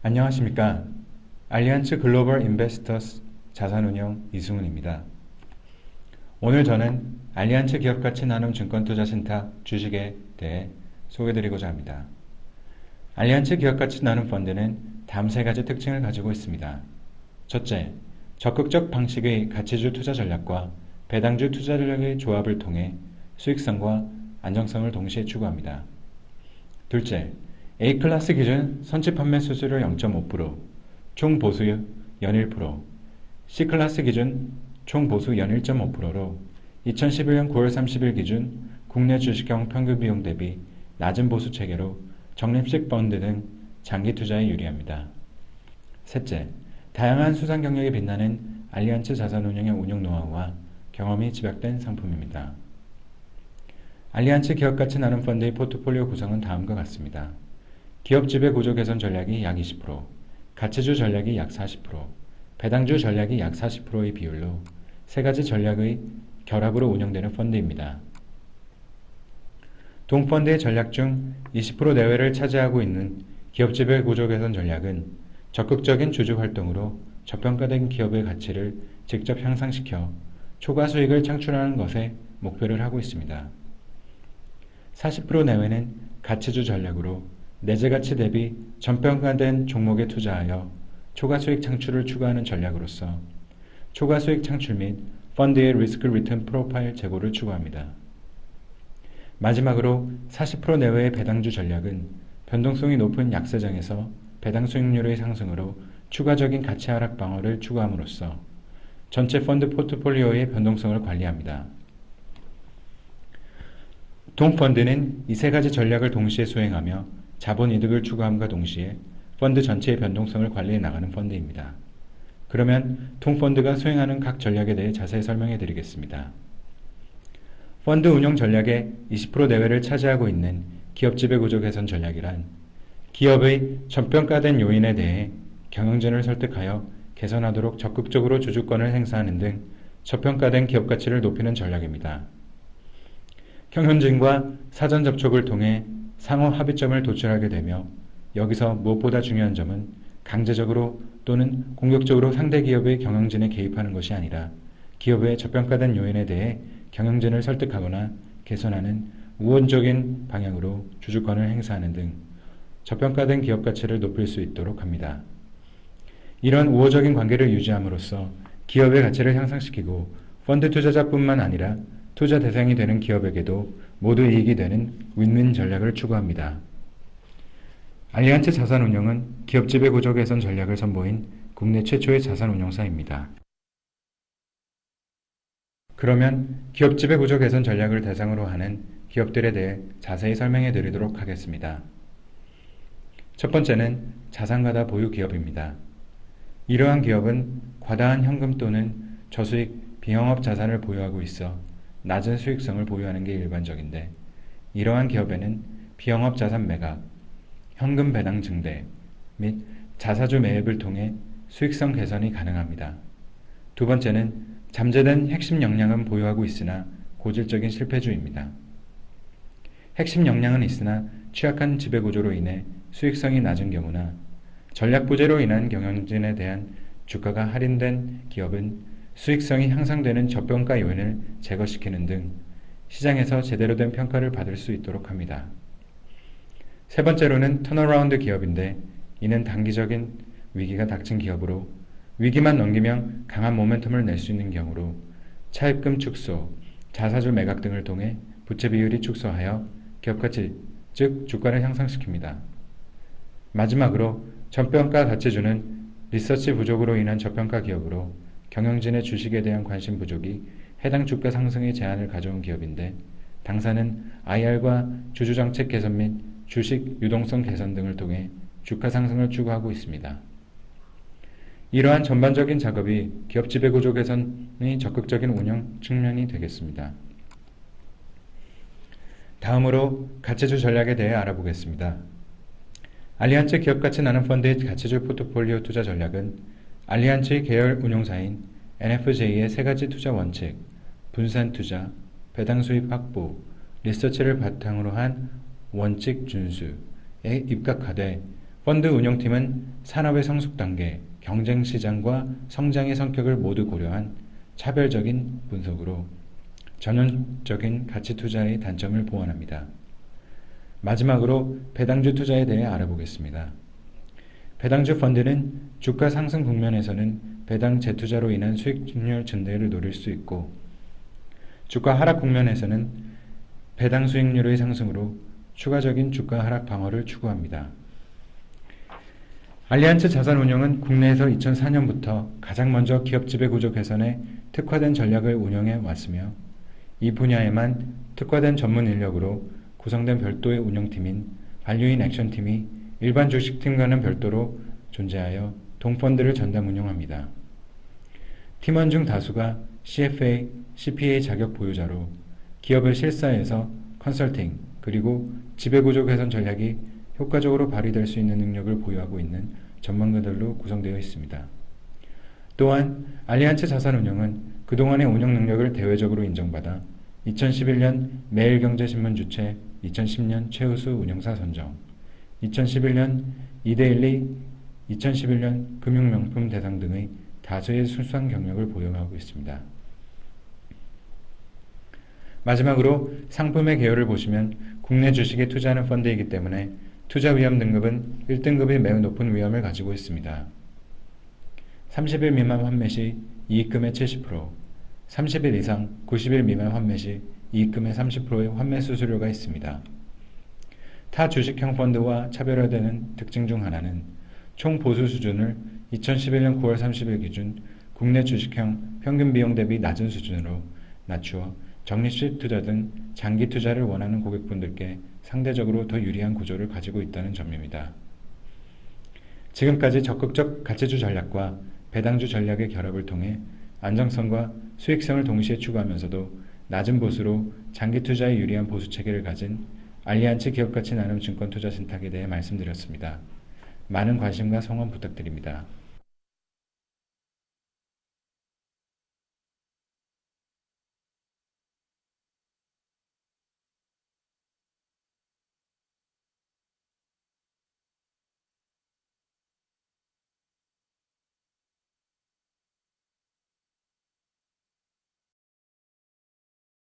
안녕하십니까. 알리안츠 글로벌 인베스터스 자산운용 이승훈입니다. 오늘 저는 알리안츠 기업가치 나눔 증권투자 신탁 주식에 대해 소개드리고자 합니다. 알리안츠 기업가치 나눔 펀드는 다음 세 가지 특징을 가지고 있습니다. 첫째, 적극적 방식의 가치주 투자 전략과 배당주 투자 전략의 조합을 통해 수익성과 안정성을 동시에 추구합니다. 둘째, A클래스 기준 선취 판매 수수료 0.5%, 총 보수율 연 1%, C클래스 기준 총 보수 연 1.5%로 2011년 9월 30일 기준 국내 주식형 평균 비용 대비 낮은 보수 체계로 적립식 펀드 등 장기 투자에 유리합니다. 셋째, 다양한 수상 경력이 빛나는 알리안츠 자산운용의 운용 노하우와 경험이 집약된 상품입니다. 알리안츠 기업가치 나눔 펀드의 포트폴리오 구성은 다음과 같습니다. 기업 지배 구조 개선 전략이 약 20%, 가치주 전략이 약 40%, 배당주 전략이 약 40%의 비율로 세 가지 전략의 결합으로 운영되는 펀드입니다. 동펀드의 전략 중 20% 내외를 차지하고 있는 기업 지배 구조 개선 전략은 적극적인 주주 활동으로 저평가된 기업의 가치를 직접 향상시켜 초과 수익을 창출하는 것에 목표를 하고 있습니다. 40% 내외는 가치주 전략으로 내재 가치 대비 저평가된 종목에 투자하여 초과 수익 창출을 추구하는 전략으로서 초과 수익 창출 및 펀드의 리스크 리턴 프로파일 제고를 추구합니다. 마지막으로 40% 내외의 배당주 전략은 변동성이 높은 약세장에서 배당 수익률의 상승으로 추가적인 가치 하락 방어를 추구함으로써 전체 펀드 포트폴리오의 변동성을 관리합니다. 동펀드는 이 세 가지 전략을 동시에 수행하며 자본 이득을 추구함과 동시에 펀드 전체의 변동성을 관리해 나가는 펀드입니다. 그러면 동펀드가 수행하는 각 전략에 대해 자세히 설명해 드리겠습니다. 펀드 운용 전략의 20% 내외를 차지하고 있는 기업 지배 구조 개선 전략이란 기업의 저평가된 요인에 대해 경영진을 설득하여 개선하도록 적극적으로 주주권을 행사하는 등 저평가된 기업 가치를 높이는 전략입니다. 경영진과 사전 접촉을 통해 상호 합의점을 도출하게 되며 여기서 무엇보다 중요한 점은 강제적으로 또는 공격적으로 상대 기업의 경영진에 개입하는 것이 아니라 기업의 저평가된 요인에 대해 경영진을 설득하거나 개선하는 우원적인 방향으로 주주권을 행사하는 등 저평가된 기업 가치를 높일 수 있도록 합니다. 이런 우호적인 관계를 유지함으로써 기업의 가치를 향상시키고 펀드 투자자뿐만 아니라 투자 대상이 되는 기업에게도 모두 이익이 되는 윈윈 전략을 추구합니다. 알리안츠 자산운용은 기업 지배 구조 개선 전략을 선보인 국내 최초의 자산운용사입니다. 그러면 기업 지배 구조 개선 전략을 대상으로 하는 기업들에 대해 자세히 설명해 드리도록 하겠습니다. 첫 번째는 자산가다 보유 기업입니다. 이러한 기업은 과다한 현금 또는 저수익 비영업 자산을 보유하고 있어 낮은 수익성을 보유하는 게 일반적인데 이러한 기업에는 비영업 자산 매각, 현금 배당 증대 및 자사주 매입을 통해 수익성 개선이 가능합니다. 두 번째는 잠재된 핵심 역량은 보유하고 있으나 고질적인 실패주입니다. 핵심 역량은 있으나 취약한 지배구조로 인해 수익성이 낮은 경우나 전략 부재로 인한 경영진에 대한 주가가 할인된 기업은 수익성이 향상되는 저평가 요인을 제거시키는 등 시장에서 제대로 된 평가를 받을 수 있도록 합니다. 세 번째로는 턴어라운드 기업인데 이는 단기적인 위기가 닥친 기업으로 위기만 넘기면 강한 모멘텀을 낼 수 있는 경우로 차입금 축소, 자사주 매각 등을 통해 부채 비율이 축소하여 기업가치, 즉 주가를 향상시킵니다. 마지막으로 저평가 가치주는 리서치 부족으로 인한 저평가 기업으로 경영진의 주식에 대한 관심 부족이 해당 주가 상승에 제한을 가져온 기업인데 당사는 IR과 주주정책 개선 및 주식 유동성 개선 등을 통해 주가 상승을 추구하고 있습니다. 이러한 전반적인 작업이 기업 지배구조 개선의 적극적인 운영 측면이 되겠습니다. 다음으로 가치주 전략에 대해 알아보겠습니다. 알리안츠 기업가치 나눔 펀드의 가치주 포트폴리오 투자 전략은 알리안츠의 계열 운용사인 NFJ의 세 가지 투자 원칙, 분산 투자, 배당 수입 확보, 리서치를 바탕으로 한 원칙 준수에 입각하되 펀드 운용팀은 산업의 성숙 단계, 경쟁 시장과 성장의 성격을 모두 고려한 차별적인 분석으로 전형적인 가치 투자의 단점을 보완합니다. 마지막으로 배당주 투자에 대해 알아보겠습니다. 배당주 펀드는 주가 상승 국면에서는 배당 재투자로 인한 수익률 증대를 노릴 수 있고, 주가 하락 국면에서는 배당 수익률의 상승으로 추가적인 주가 하락 방어를 추구합니다. 알리안츠 자산운용은 국내에서 2004년부터 가장 먼저 기업 지배 구조 개선에 특화된 전략을 운영해 왔으며, 이 분야에만 특화된 전문 인력으로 구성된 별도의 운영팀인 발류인 액션팀이 일반 주식팀과는 별도로 존재하여 동펀드를 전담 운영합니다. 팀원 중 다수가 CFA, CPA 자격 보유자로 기업을 실사해서 컨설팅 그리고 지배구조 개선 전략이 효과적으로 발휘될 수 있는 능력을 보유하고 있는 전문가들로 구성되어 있습니다. 또한 알리안츠 자산운용은 그동안의 운영 능력을 대외적으로 인정받아 2011년 매일경제신문 주최 2010년 최우수 운영사 선정, 2011년 이데일리 2011년 금융명품 대상 등의 다수의 수상 경력을 보유하고 있습니다. 마지막으로 상품의 계열을 보시면 국내 주식에 투자하는 펀드이기 때문에 투자 위험 등급은 1등급이 매우 높은 위험을 가지고 있습니다. 30일 미만 환매 시 이익금의 70%, 30일 이상 90일 미만 환매 시 이익금의 30%의 환매 수수료가 있습니다. 타 주식형 펀드와 차별화되는 특징 중 하나는 총 보수 수준을 2011년 9월 30일 기준 국내 주식형 평균 비용 대비 낮은 수준으로 낮추어 적립식 투자 등 장기 투자를 원하는 고객분들께 상대적으로 더 유리한 구조를 가지고 있다는 점입니다. 지금까지 적극적 가치주 전략과 배당주 전략의 결합을 통해 안정성과 수익성을 동시에 추구하면서도 낮은 보수로 장기 투자에 유리한 보수 체계를 가진 알리안츠 기업가치 나눔 증권 투자 신탁에 대해 말씀드렸습니다. 많은 관심과 성원 부탁드립니다.